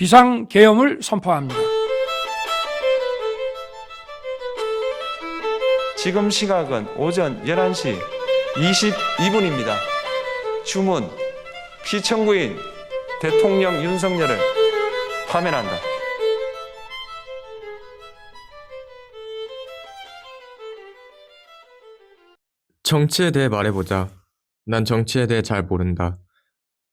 비상계엄을 선포합니다. 지금 시각은 오전 11시 22분입니다. 주문 피청구인 대통령 윤석열을 파면한다. 정치에 대해 말해보자. 난 정치에 대해 잘 모른다.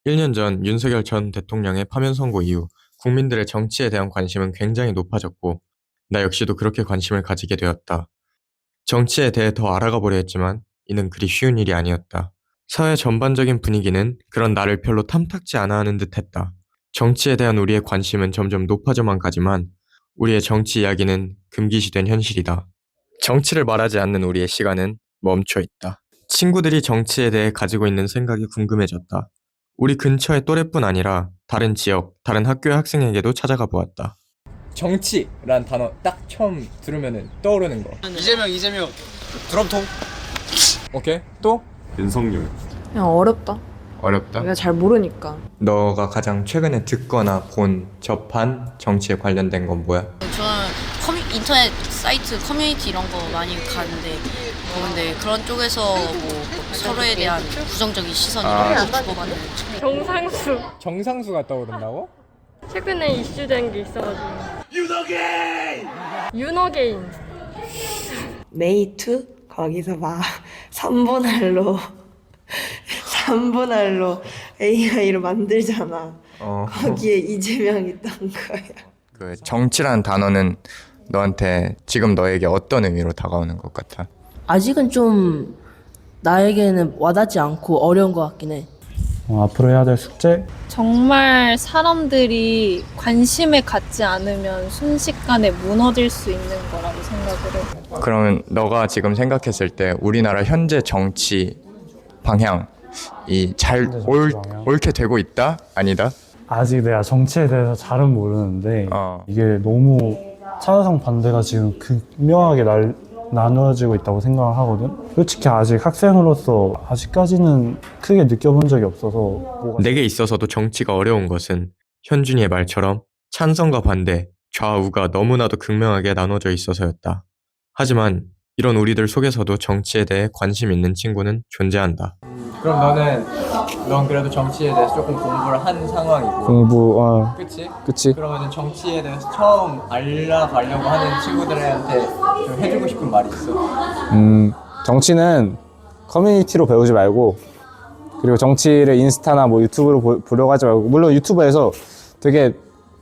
1년 전 윤석열 전 대통령의 파면 선고 이후 국민들의 정치에 대한 관심은 굉장히 높아졌고 나 역시도 그렇게 관심을 가지게 되었다. 정치에 대해 더 알아가 보려 했지만 이는 그리 쉬운 일이 아니었다. 사회 전반적인 분위기는 그런 나를 별로 탐탁지 않아 하는 듯했다. 정치에 대한 우리의 관심은 점점 높아져만 가지만 우리의 정치 이야기는 금기시된 현실이다. 정치를 말하지 않는 우리의 시간은 멈춰 있다. 친구들이 정치에 대해 가지고 있는 생각이 궁금해졌다. 우리 근처의 또래뿐 아니라 다른 지역, 다른 학교의 학생에게도 찾아가 보았다. 정치란 단어 딱 처음 들으면 떠오르는 거. 이재명 드럼통. 오케이. 또? 윤석열. 그냥 어렵다. 어렵다? 내가 잘 모르니까. 너가 가장 최근에 듣거나 본, 접한 정치에 관련된 건 뭐야? 저는 인터넷 사이트 커뮤니티 이런 거 많이 가는데 보는데 그런 쪽에서 뭐 서로에 대한 부정적인 시선 이런 거 주고받는. 정상수가 떠오른다고? 최근에 이슈된 게 있어가지고. 윤어게인. 메이투? 거기서 막 3분할로 3분할로 AI로 만들잖아. 거기에 이재명 있던 거야. 그 정치라는 단어는 너한테 지금 너에게 어떤 의미로 다가오는 것 같아? 아직은 좀 나에게는 와닿지 않고 어려운 것 같긴 해. 앞으로 해야 될 숙제? 정말 사람들이 관심을 갖지 않으면 순식간에 무너질 수 있는 거라고 생각을 해. 그러면 너가 지금 생각했을 때 우리나라 현재 정치 방향이 옳게 되고 있다? 아니다? 아직 내가 정치에 대해서 잘은 모르는데 이게 너무 찬성 반대가 지금 극명하게 나누어지고 있다고 생각을 하거든. 솔직히 아직 학생으로서 아직까지는 크게 느껴본 적이 없어서 내게 있어서도 정치가 어려운 것은 현준이의 말처럼 찬성과 반대, 좌우가 너무나도 극명하게 나눠져 있어서였다. 하지만 이런 우리들 속에서도 정치에 대해 관심 있는 친구는 존재한다. 그럼 넌 그래도 정치에 대해서 조금 공부를 한 상황이고. 그치? 그러면 정치에 대해서 처음 알아가려고 하는 친구들한테 좀 해주고 싶은 말이 있어? 정치는 커뮤니티로 배우지 말고, 그리고 정치를 인스타나 뭐 유튜브로 보려고 하지 말고, 물론 유튜브에서 되게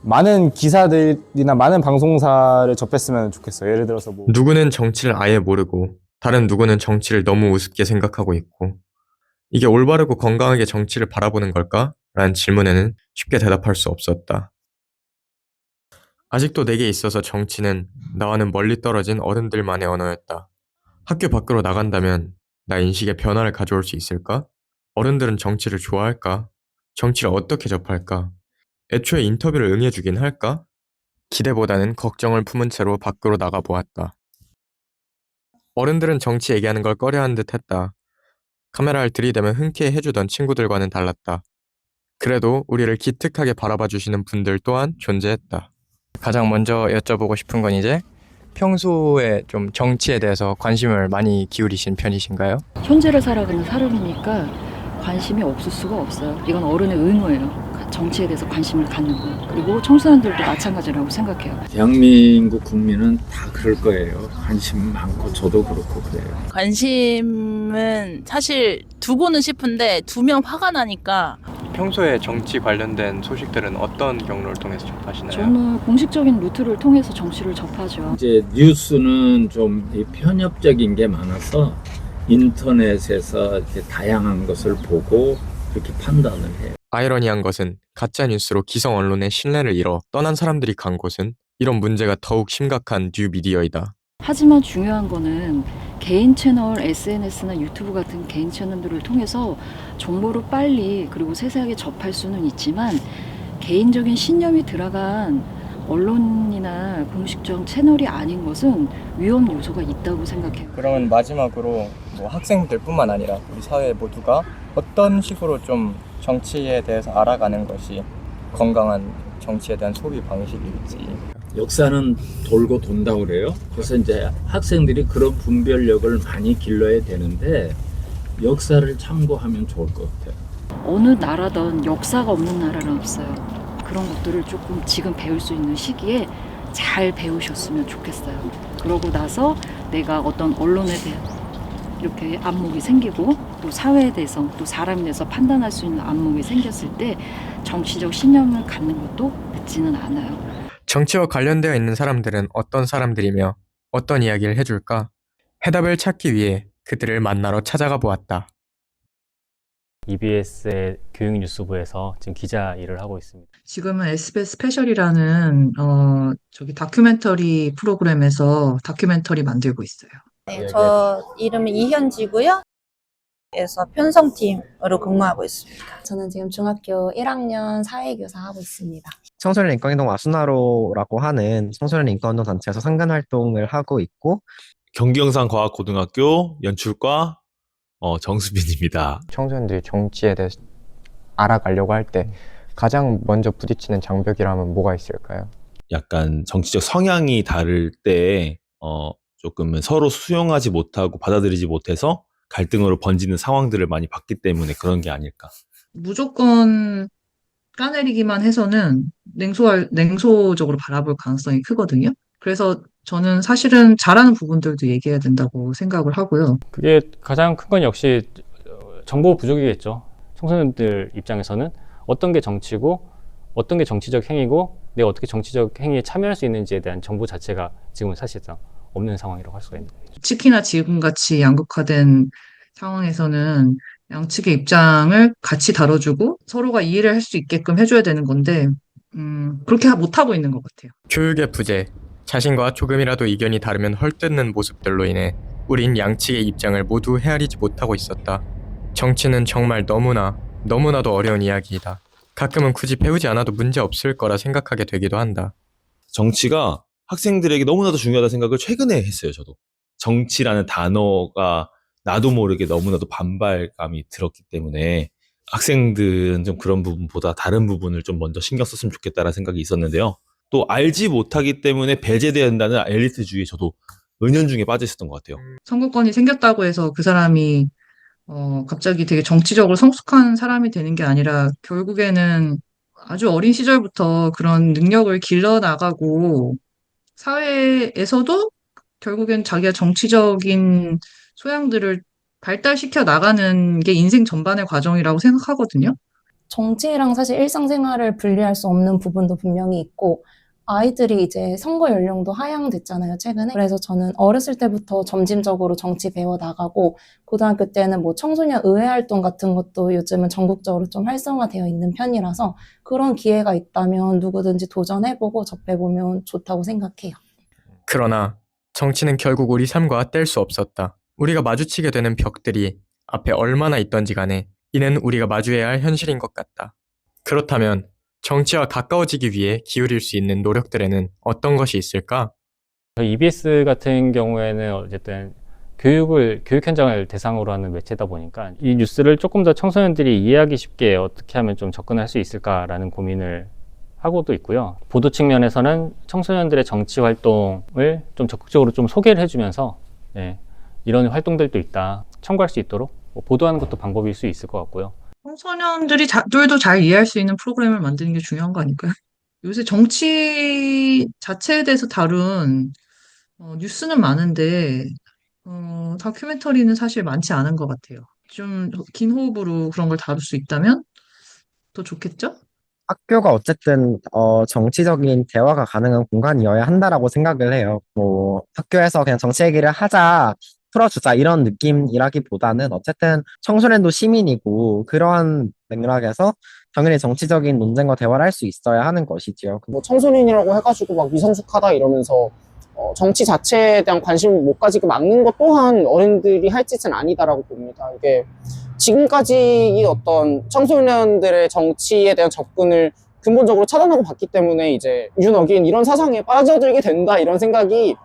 많은 기사들이나 많은 방송사를 접했으면 좋겠어. 예를 들어서 뭐 누구는 정치를 아예 모르고 다른 누구는 정치를 너무 우습게 생각하고 있고, 이게 올바르고 건강하게 정치를 바라보는 걸까? 라는 질문에는 쉽게 대답할 수 없었다. 아직도 내게 있어서 정치는 나와는 멀리 떨어진 어른들만의 언어였다. 학교 밖으로 나간다면 나 인식에 변화를 가져올 수 있을까? 어른들은 정치를 좋아할까? 정치를 어떻게 접할까? 애초에 인터뷰를 응해주긴 할까? 기대보다는 걱정을 품은 채로 밖으로 나가보았다. 어른들은 정치 얘기하는 걸 꺼려하는 듯 했다. 카메라를 들이대면 흔쾌히 해주던 친구들과는 달랐다. 그래도 우리를 기특하게 바라봐 주시는 분들 또한 존재했다. 가장 먼저 여쭤보고 싶은 건 이제 평소에 좀 정치에 대해서 관심을 많이 기울이신 편이신가요? 현재를 살아가는 사람이니까 관심이 없을 수가 없어요. 이건 어른의 의무예요. 정치에 대해서 관심을 갖는 거. 그리고 청소년들도 마찬가지라고 생각해요. 대한민국 국민은 다 그럴 거예요. 관심 많고 저도 그렇고 그래요. 관심은 사실 두고는 싶은데 두면 화가 나니까. 평소에 정치 관련된 소식들은 어떤 경로를 통해서 접하시나요? 저는 공식적인 루트를 통해서 정치를 접하죠. 이제 뉴스는 좀 편협적인 게 많아서 인터넷에서 이렇게 다양한 것을 보고 그렇게 판단을 해요. 아이러니한 것은 가짜뉴스로 기성 언론의 신뢰를 잃어 떠난 사람들이 간 곳은 이런 문제가 더욱 심각한 뉴미디어이다. 하지만 중요한 거는 개인 채널, SNS나 유튜브 같은 개인 채널들을 통해서 정보를 빨리 그리고 세세하게 접할 수는 있지만 개인적인 신념이 들어간 언론이나 공식적 채널이 아닌 것은 위험 요소가 있다고 생각해요. 그러면 마지막으로 뭐 학생들뿐만 아니라 우리 사회 모두가 어떤 식으로 좀 정치에 대해서 알아가는 것이 건강한 정치에 대한 소비 방식일지. 역사는 돌고 돈다고 그래요. 그래서 이제 학생들이 그런 분별력을 많이 길러야 되는데 역사를 참고하면 좋을 것 같아요. 어느 나라든 역사가 없는 나라는 없어요. 그런 것들을 조금 지금 배울 수 있는 시기에 잘 배우셨으면 좋겠어요. 그러고 나서 내가 어떤 언론에 대한 이렇게 안목이 생기고 또 사회에 대해서 또 사람에 대해서 판단할 수 있는 안목이 생겼을 때 정치적 신념을 갖는 것도 늦지는 않아요. 정치와 관련되어 있는 사람들은 어떤 사람들이며 어떤 이야기를 해줄까? 해답을 찾기 위해 그들을 만나러 찾아가 보았다. EBS의 교육뉴스부에서 지금 기자 일을 하고 있습니다. 지금은 SBS 스페셜이라는 다큐멘터리 프로그램에서 다큐멘터리 만들고 있어요. 네, 저 이름은 이현지고요. 에서 편성팀으로 근무하고 있습니다. 저는 지금 중학교 1학년 사회교사 하고 있습니다. 청소년 인권운동 아수나로라고 하는 청소년 인권운동 단체에서 상근 활동을 하고 있고, 경기영상과학고등학교 연출과 정수빈입니다. 청소년들이 정치에 대해서 알아가려고 할 때 가장 먼저 부딪히는 장벽이라면 뭐가 있을까요? 약간 정치적 성향이 다를 때 조금은 서로 수용하지 못하고 받아들이지 못해서 갈등으로 번지는 상황들을 많이 봤기 때문에 그런 게 아닐까. 무조건 까내리기만 해서는 냉소적으로 바라볼 가능성이 크거든요. 그래서 저는 사실은 잘하는 부분들도 얘기해야 된다고 생각을 하고요. 그게 가장 큰 건 역시 정보 부족이겠죠. 청소년들 입장에서는 어떤 게 정치고 어떤 게 정치적 행위고 내가 어떻게 정치적 행위에 참여할 수 있는지에 대한 정보 자체가 지금은 사실상 없는 상황이라고 할 수가 있는 거죠. 특히나 지금같이 양극화된 상황에서는 양측의 입장을 같이 다뤄주고 서로가 이해를 할 수 있게끔 해줘야 되는 건데 그렇게 못하고 있는 것 같아요. 교육의 부재, 자신과 조금이라도 의견이 다르면 헐뜯는 모습들로 인해 우린 양측의 입장을 모두 헤아리지 못하고 있었다. 정치는 정말 너무나도 어려운 이야기이다. 가끔은 굳이 배우지 않아도 문제 없을 거라 생각하게 되기도 한다. 정치가 학생들에게 너무나도 중요하다는 생각을 최근에 했어요, 저도. 정치라는 단어가 나도 모르게 너무나도 반발감이 들었기 때문에 학생들은 좀 그런 부분보다 다른 부분을 좀 먼저 신경 썼으면 좋겠다라는 생각이 있었는데요. 또 알지 못하기 때문에 배제된다는 엘리트주의에 저도 은연중에 빠져 있었던 것 같아요. 선거권이 생겼다고 해서 그 사람이 갑자기 되게 정치적으로 성숙한 사람이 되는 게 아니라 결국에는 아주 어린 시절부터 그런 능력을 길러나가고 사회에서도 결국엔 자기가 정치적인 소양들을 발달시켜 나가는 게 인생 전반의 과정이라고 생각하거든요. 정치랑 사실 일상생활을 분리할 수 없는 부분도 분명히 있고 아이들이 이제 선거 연령도 하향됐잖아요, 최근에. 그래서 저는 어렸을 때부터 점진적으로 정치 배워 나가고 고등학교 때는 뭐 청소년 의회 활동 같은 것도 요즘은 전국적으로 좀 활성화되어 있는 편이라서 그런 기회가 있다면 누구든지 도전해보고 접해보면 좋다고 생각해요. 그러나 정치는 결국 우리 삶과 뗄 수 없었다. 우리가 마주치게 되는 벽들이 앞에 얼마나 있던지 간에 이는 우리가 마주해야 할 현실인 것 같다. 그렇다면 정치와 가까워지기 위해 기울일 수 있는 노력들에는 어떤 것이 있을까? EBS 같은 경우에는 어쨌든 교육 현장을 대상으로 하는 매체다 보니까 이 뉴스를 조금 더 청소년들이 이해하기 쉽게 어떻게 하면 좀 접근할 수 있을까라는 고민을 하고도 있고요. 보도 측면에서는 청소년들의 정치 활동을 좀 적극적으로 좀 소개를 해주면서 이런 활동들도 있다. 참고할 수 있도록 보도하는 것도 방법일 수 있을 것 같고요. 청소년들도 잘 이해할 수 있는 프로그램을 만드는 게 중요한 거 아닐까요? 요새 정치 자체에 대해서 다룬 뉴스는 많은데 다큐멘터리는 사실 많지 않은 것 같아요. 좀 긴 호흡으로 그런 걸 다룰 수 있다면 더 좋겠죠? 학교가 어쨌든 정치적인 대화가 가능한 공간이어야 한다라고 생각을 해요. 뭐 학교에서 그냥 정치 얘기를 하자, 풀어주자 이런 느낌이라기보다는 어쨌든 청소년도 시민이고 그러한 맥락에서 당연히 정치적인 논쟁과 대화를 할 수 있어야 하는 것이지요. 뭐 청소년이라고 해가지고 막 미성숙하다 이러면서 정치 자체에 대한 관심을 못 가지게 막는 것 또한 어른들이 할 짓은 아니다라고 봅니다. 이게 지금까지 이 어떤 청소년들의 정치에 대한 접근을 근본적으로 차단하고 봤기 때문에 이제 윤어긴 이런 사상에 빠져들게 된다 이런 생각이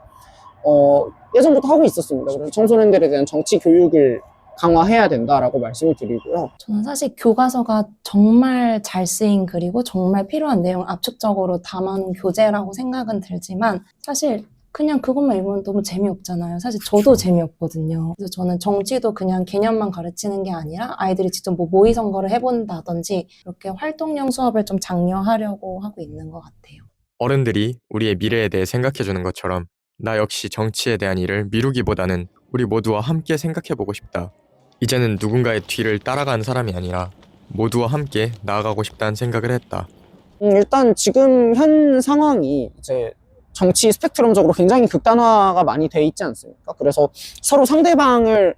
예전부터 하고 있었습니다. 그래서 청소년들에 대한 정치 교육을 강화해야 된다라고 말씀을 드리고요. 저는 사실 교과서가 정말 잘 쓰인 글이고 정말 필요한 내용을 압축적으로 담아놓은 교재라고 생각은 들지만 사실 그냥 그것만 읽으면 너무 재미없잖아요. 사실 저도 재미없거든요. 그래서 저는 정치도 그냥 개념만 가르치는 게 아니라 아이들이 직접 뭐 모의 선거를 해본다든지 이렇게 활동형 수업을 좀 장려하려고 하고 있는 것 같아요. 어른들이 우리의 미래에 대해 생각해주는 것처럼 나 역시 정치에 대한 일을 미루기보다는 우리 모두와 함께 생각해보고 싶다. 이제는 누군가의 뒤를 따라가는 사람이 아니라 모두와 함께 나아가고 싶다는 생각을 했다. 일단 지금 현 상황이 이제 정치 스펙트럼적으로 굉장히 극단화가 많이 돼 있지 않습니까? 그래서 서로 상대방을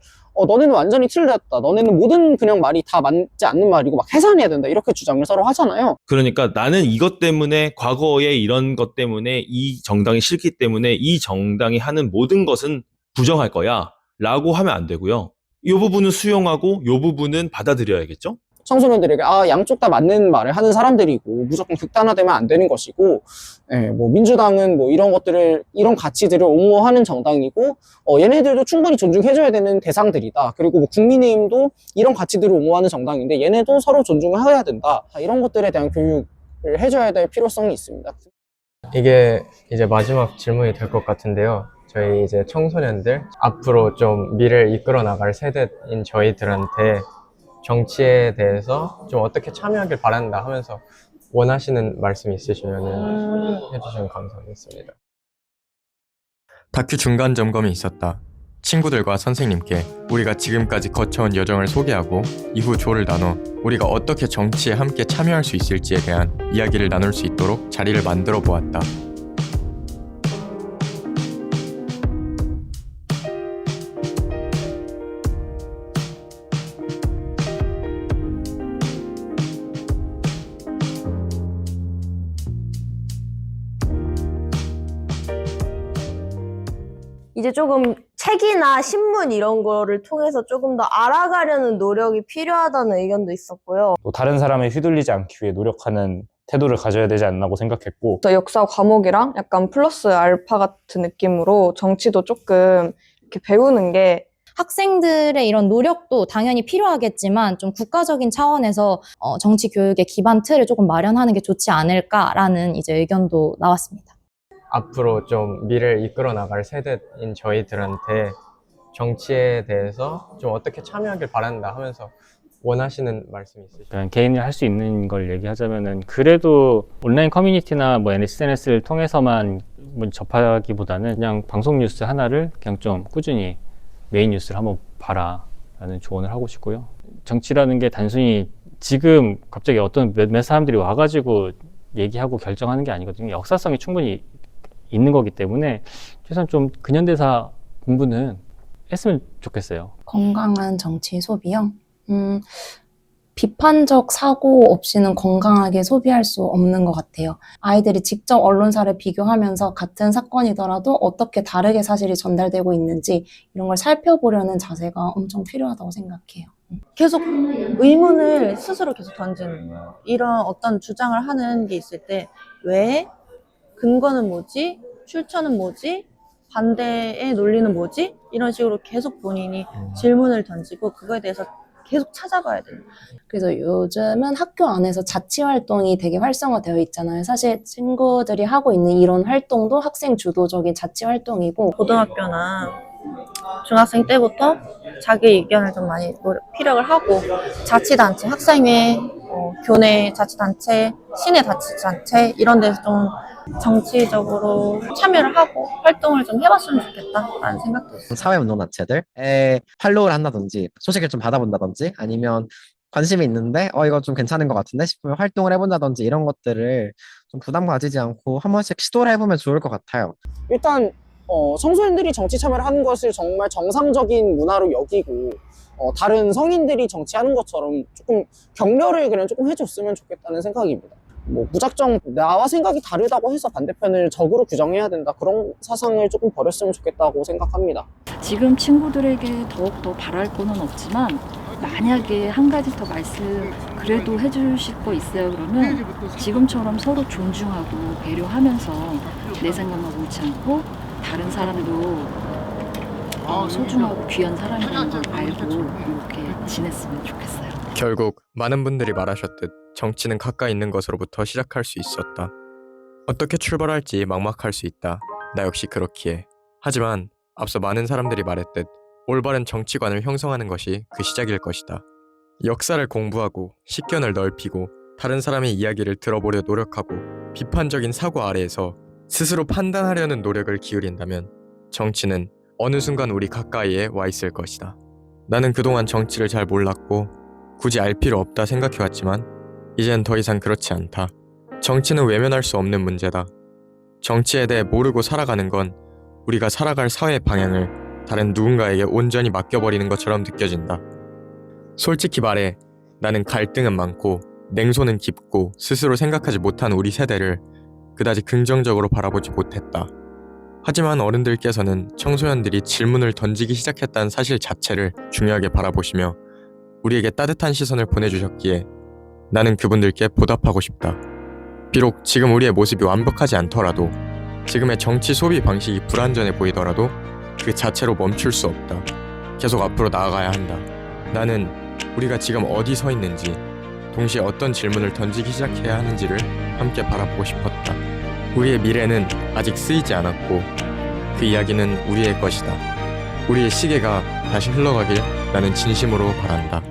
너네는 완전히 틀렸다. 너네는 모든 그냥 말이 다 맞지 않는 말이고 막 해산해야 된다. 이렇게 주장을 서로 하잖아요. 그러니까 나는 이것 때문에 과거에 이런 것 때문에 이 정당이 싫기 때문에 이 정당이 하는 모든 것은 부정할 거야 라고 하면 안 되고요. 이 부분은 수용하고 이 부분은 받아들여야겠죠? 청소년들에게 양쪽 다 맞는 말을 하는 사람들이고 무조건 극단화되면 안 되는 것이고, 뭐 민주당은 뭐 이런 것들을, 이런 가치들을 옹호하는 정당이고, 얘네들도 충분히 존중해줘야 되는 대상들이다. 그리고 뭐 국민의힘도 이런 가치들을 옹호하는 정당인데 얘네도 서로 존중을 해야 된다. 이런 것들에 대한 교육을 해줘야 될 필요성이 있습니다. 이게 이제 마지막 질문이 될 것 같은데요. 저희 이제 청소년들, 앞으로 좀 미래를 이끌어 나갈 세대인 저희들한테 정치에 대해서 좀 어떻게 참여하길 바란다 하면서 원하시는 말씀 있으시면 해주시면 감사하겠습니다. 다큐 중간 점검이 있었다. 친구들과 선생님께 우리가 지금까지 거쳐온 여정을 소개하고 이후 조를 나눠 우리가 어떻게 정치에 함께 참여할 수 있을지에 대한 이야기를 나눌 수 있도록 자리를 만들어 보았다. 이제 조금 책이나 신문 이런 거를 통해서 조금 더 알아가려는 노력이 필요하다는 의견도 있었고요. 또 다른 사람에 휘둘리지 않기 위해 노력하는 태도를 가져야 되지 않나고 생각했고, 또 역사 과목이랑 약간 플러스 알파 같은 느낌으로 정치도 조금 이렇게 배우는 게 학생들의 이런 노력도 당연히 필요하겠지만 좀 국가적인 차원에서 정치 교육의 기반 틀을 조금 마련하는 게 좋지 않을까라는 이제 의견도 나왔습니다. 앞으로 좀 미래를 이끌어 나갈 세대인 저희들한테 정치에 대해서 좀 어떻게 참여하길 바란다 하면서 원하시는 말씀이 있으시죠? 그러니까 개인이 할 수 있는 걸 얘기하자면은 그래도 온라인 커뮤니티나 뭐 SNS를 통해서만 접하기보다는 그냥 방송 뉴스 하나를 그냥 좀 꾸준히 메인 뉴스를 한번 봐라 라는 조언을 하고 싶고요. 정치라는 게 단순히 지금 갑자기 어떤 몇 사람들이 와가지고 얘기하고 결정하는 게 아니거든요. 역사성이 충분히 있는 거기 때문에 최소한 좀 근현대사 공부는 했으면 좋겠어요. 건강한 정치 소비요? 비판적 사고 없이는 건강하게 소비할 수 없는 것 같아요. 아이들이 직접 언론사를 비교하면서 같은 사건이더라도 어떻게 다르게 사실이 전달되고 있는지 이런 걸 살펴보려는 자세가 엄청 필요하다고 생각해요. 계속 의문을 스스로 계속 던지는 거예요. 이런 어떤 주장을 하는 게 있을 때 왜? 근거는 뭐지? 출처는 뭐지? 반대의 논리는 뭐지? 이런 식으로 계속 본인이 질문을 던지고 그거에 대해서 계속 찾아봐야 돼요. 그래서 요즘은 학교 안에서 자치 활동이 되게 활성화되어 있잖아요. 사실 친구들이 하고 있는 이런 활동도 학생 주도적인 자치 활동이고, 고등학교나 중학생 때부터 자기 의견을 좀 많이 피력을 하고 자치단체, 학생회, 교내 자치단체, 시내 자치단체 이런 데서 좀 정치적으로 참여를 하고 활동을 좀 해봤으면 좋겠다라는 생각도 있어요. 사회운동단체들에 팔로우를 한다든지 소식을 좀 받아본다든지 아니면 관심이 있는데 이거 좀 괜찮은 것 같은데 싶으면 활동을 해본다든지 이런 것들을 좀 부담 가지지 않고 한 번씩 시도를 해보면 좋을 것 같아요. 일단 청소년들이 정치 참여를 하는 것을 정말 정상적인 문화로 여기고 다른 성인들이 정치하는 것처럼 조금 격려를 그냥 조금 해줬으면 좋겠다는 생각입니다. 뭐 무작정 나와 생각이 다르다고 해서 반대편을 적으로 규정해야 된다 그런 사상을 조금 버렸으면 좋겠다고 생각합니다. 지금 친구들에게 더욱더 바랄 거는 없지만 만약에 한 가지 더 말씀 그래도 해주실 거 있어요 그러면 지금처럼 서로 존중하고 배려하면서 내 생각만 옳지 않고 다른 사람도 소중하고 귀한 사람이라는 걸 알고 이렇게 지냈으면 좋겠어요. 결국 많은 분들이 말하셨듯 정치는 가까이 있는 것으로부터 시작할 수 있었다. 어떻게 출발할지 막막할 수 있다. 나 역시 그렇기에. 하지만 앞서 많은 사람들이 말했듯 올바른 정치관을 형성하는 것이 그 시작일 것이다. 역사를 공부하고 식견을 넓히고 다른 사람의 이야기를 들어보려 노력하고 비판적인 사고 아래에서 스스로 판단하려는 노력을 기울인다면 정치는 어느 순간 우리 가까이에 와 있을 것이다. 나는 그동안 정치를 잘 몰랐고 굳이 알 필요 없다 생각해왔지만 이젠 더 이상 그렇지 않다. 정치는 외면할 수 없는 문제다. 정치에 대해 모르고 살아가는 건 우리가 살아갈 사회의 방향을 다른 누군가에게 온전히 맡겨버리는 것처럼 느껴진다. 솔직히 말해 나는 갈등은 많고 냉소는 깊고 스스로 생각하지 못한 우리 세대를 그다지 긍정적으로 바라보지 못했다. 하지만 어른들께서는 청소년들이 질문을 던지기 시작했다는 사실 자체를 중요하게 바라보시며 우리에게 따뜻한 시선을 보내주셨기에 나는 그분들께 보답하고 싶다. 비록 지금 우리의 모습이 완벽하지 않더라도 지금의 정치 소비 방식이 불완전해 보이더라도 그 자체로 멈출 수 없다. 계속 앞으로 나아가야 한다. 나는 우리가 지금 어디 서 있는지 동시에 어떤 질문을 던지기 시작해야 하는지를 함께 바라보고 싶었다. 우리의 미래는 아직 쓰이지 않았고 그 이야기는 우리의 것이다. 우리의 시계가 다시 흘러가길 나는 진심으로 바란다.